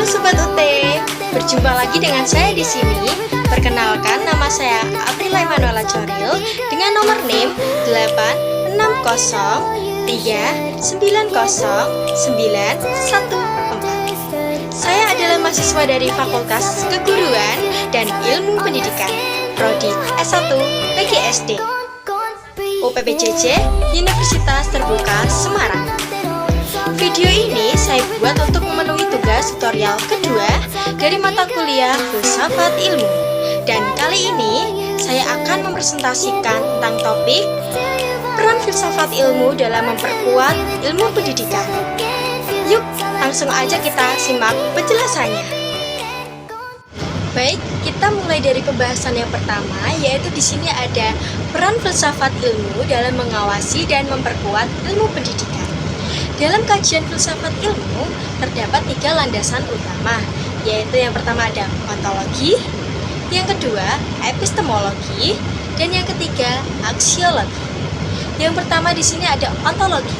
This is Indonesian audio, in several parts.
Halo Sobat UT, berjumpa lagi dengan saya di sini. Perkenalkan, nama saya Aprila Emanuela Coril dengan nomor NIM 860390914. Saya adalah mahasiswa dari Fakultas Keguruan dan Ilmu Pendidikan, Prodi S1 PGSD, UPPJJ, Universitas Terbuka Semarang. Video ini saya buat untuk memenuhi tugas tutorial kedua dari mata kuliah Filsafat Ilmu. Dan kali ini saya akan mempresentasikan tentang topik peran filsafat ilmu dalam memperkuat ilmu pendidikan. Yuk, langsung aja kita simak penjelasannya. Baik, kita mulai dari pembahasan yang pertama, yaitu di sini ada peran filsafat ilmu dalam mengawasi dan memperkuat ilmu pendidikan. Dalam kajian filsafat ilmu, terdapat 3 landasan utama, yaitu yang pertama ada ontologi, yang kedua epistemologi, dan yang ketiga aksiologi. Yang pertama di sini ada ontologi.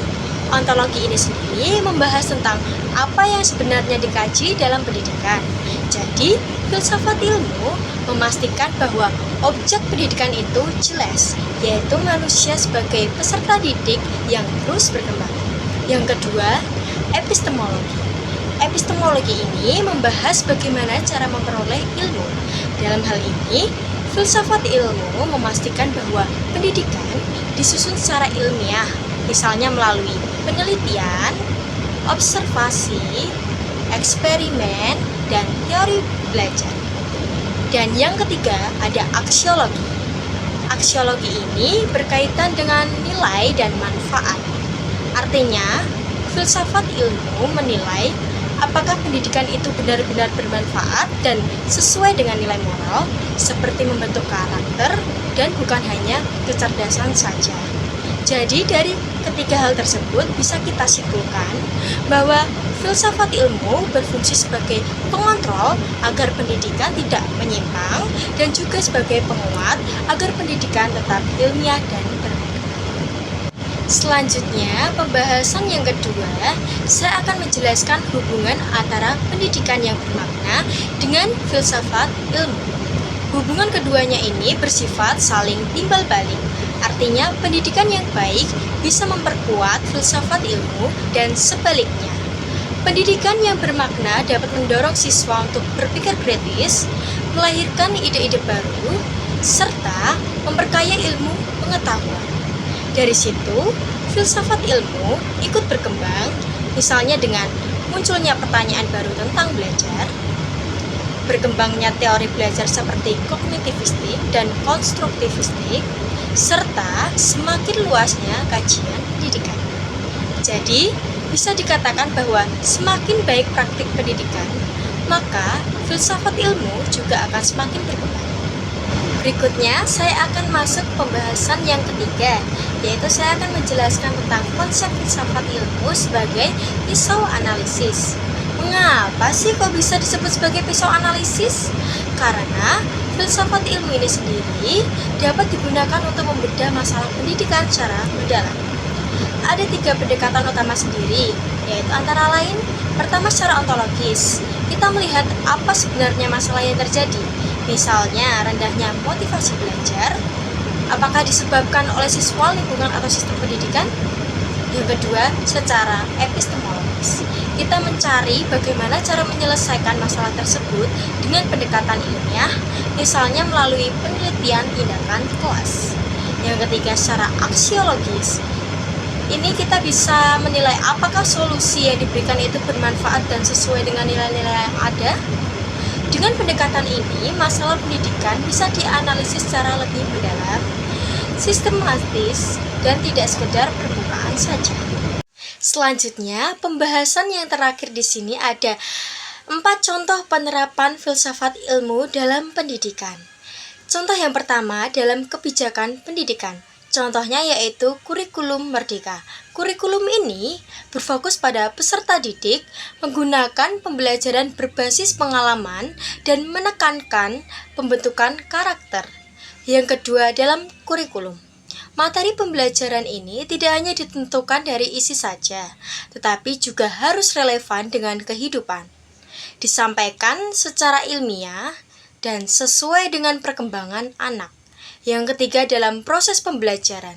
Ontologi ini sendiri membahas tentang apa yang sebenarnya dikaji dalam pendidikan. Jadi, filsafat ilmu memastikan bahwa objek pendidikan itu jelas, yaitu manusia sebagai peserta didik yang terus berkembang. Yang kedua, epistemologi. Epistemologi ini membahas bagaimana cara memperoleh ilmu. Dalam hal ini, filsafat ilmu memastikan bahwa pendidikan disusun secara ilmiah, misalnya melalui penelitian, observasi, eksperimen, dan teori belajar. Dan yang ketiga, ada aksiologi. Aksiologi ini berkaitan dengan nilai dan manfaat. Artinya, filsafat ilmu menilai apakah pendidikan itu benar-benar bermanfaat dan sesuai dengan nilai moral, seperti membentuk karakter dan bukan hanya kecerdasan saja. Jadi dari ketiga hal tersebut bisa kita simpulkan bahwa filsafat ilmu berfungsi sebagai pengontrol agar pendidikan tidak menyimpang dan juga sebagai penguat agar pendidikan tetap ilmiah dan bermakna. Selanjutnya, pembahasan yang kedua, saya akan menjelaskan hubungan antara pendidikan yang bermakna dengan filsafat ilmu. Hubungan keduanya ini bersifat saling timbal balik. Artinya, pendidikan yang baik bisa memperkuat filsafat ilmu dan sebaliknya. Pendidikan yang bermakna dapat mendorong siswa untuk berpikir kritis, melahirkan ide-ide baru, serta memperkaya ilmu pengetahuan. Dari situ, filsafat ilmu ikut berkembang, misalnya dengan munculnya pertanyaan baru tentang belajar, berkembangnya teori belajar seperti kognitivistik dan konstruktivistik, serta semakin luasnya kajian pendidikan. Jadi, bisa dikatakan bahwa semakin baik praktik pendidikan, maka filsafat ilmu juga akan semakin berkembang. Berikutnya, saya akan masuk pembahasan yang ketiga, yaitu saya akan menjelaskan tentang konsep filsafat ilmu sebagai pisau analisis. Mengapa sih kok bisa disebut sebagai pisau analisis? Karena filsafat ilmu ini sendiri dapat digunakan untuk membedah masalah pendidikan secara mendalam. Ada 3 pendekatan utama sendiri, yaitu antara lain, pertama secara ontologis. Kita melihat apa sebenarnya masalah yang terjadi. Misalnya, rendahnya motivasi belajar, apakah disebabkan oleh siswa, lingkungan, atau sistem pendidikan? Yang kedua, secara epistemologis. Kita mencari bagaimana cara menyelesaikan masalah tersebut dengan pendekatan ilmiah, misalnya melalui penelitian tindakan kelas. Yang ketiga, secara aksiologis. Ini kita bisa menilai apakah solusi yang diberikan itu bermanfaat dan sesuai dengan nilai-nilai yang ada. Dengan pendekatan ini, masalah pendidikan bisa dianalisis secara lebih mendalam, sistematis, dan tidak sekedar permukaan saja. Selanjutnya, pembahasan yang terakhir di sini ada 4 contoh penerapan filsafat ilmu dalam pendidikan. Contoh yang pertama dalam kebijakan pendidikan. Contohnya yaitu kurikulum merdeka. Kurikulum ini berfokus pada peserta didik menggunakan pembelajaran berbasis pengalaman dan menekankan pembentukan karakter. Yang kedua dalam kurikulum. Materi pembelajaran ini tidak hanya ditentukan dari isi saja, tetapi juga harus relevan dengan kehidupan. disampaikan secara ilmiah dan sesuai dengan perkembangan anak. Yang ketiga, dalam proses pembelajaran.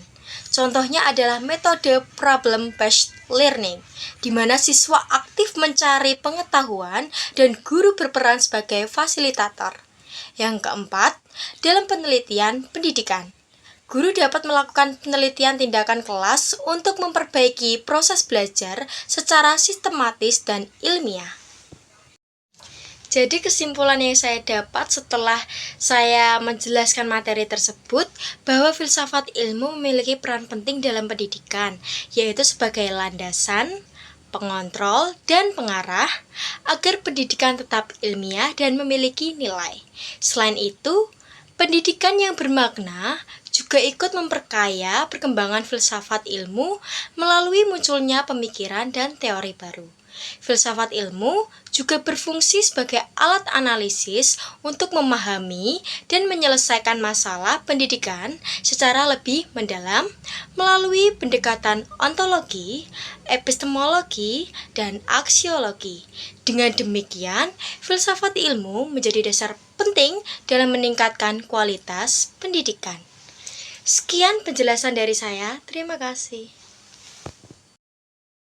Contohnya adalah metode problem-based learning, di mana siswa aktif mencari pengetahuan dan guru berperan sebagai fasilitator. Yang keempat, dalam penelitian pendidikan. Guru dapat melakukan penelitian tindakan kelas untuk memperbaiki proses belajar secara sistematis dan ilmiah. Jadi kesimpulan yang saya dapat setelah saya menjelaskan materi tersebut, bahwa filsafat ilmu memiliki peran penting dalam pendidikan, yaitu sebagai landasan, pengontrol, dan pengarah agar pendidikan tetap ilmiah dan memiliki nilai. Selain itu, pendidikan yang bermakna juga ikut memperkaya perkembangan filsafat ilmu melalui munculnya pemikiran dan teori baru. Filsafat ilmu juga berfungsi sebagai alat analisis untuk memahami dan menyelesaikan masalah pendidikan secara lebih mendalam melalui pendekatan ontologi, epistemologi, dan aksiologi. Dengan demikian, filsafat ilmu menjadi dasar penting dalam meningkatkan kualitas pendidikan. Sekian penjelasan dari saya. Terima kasih.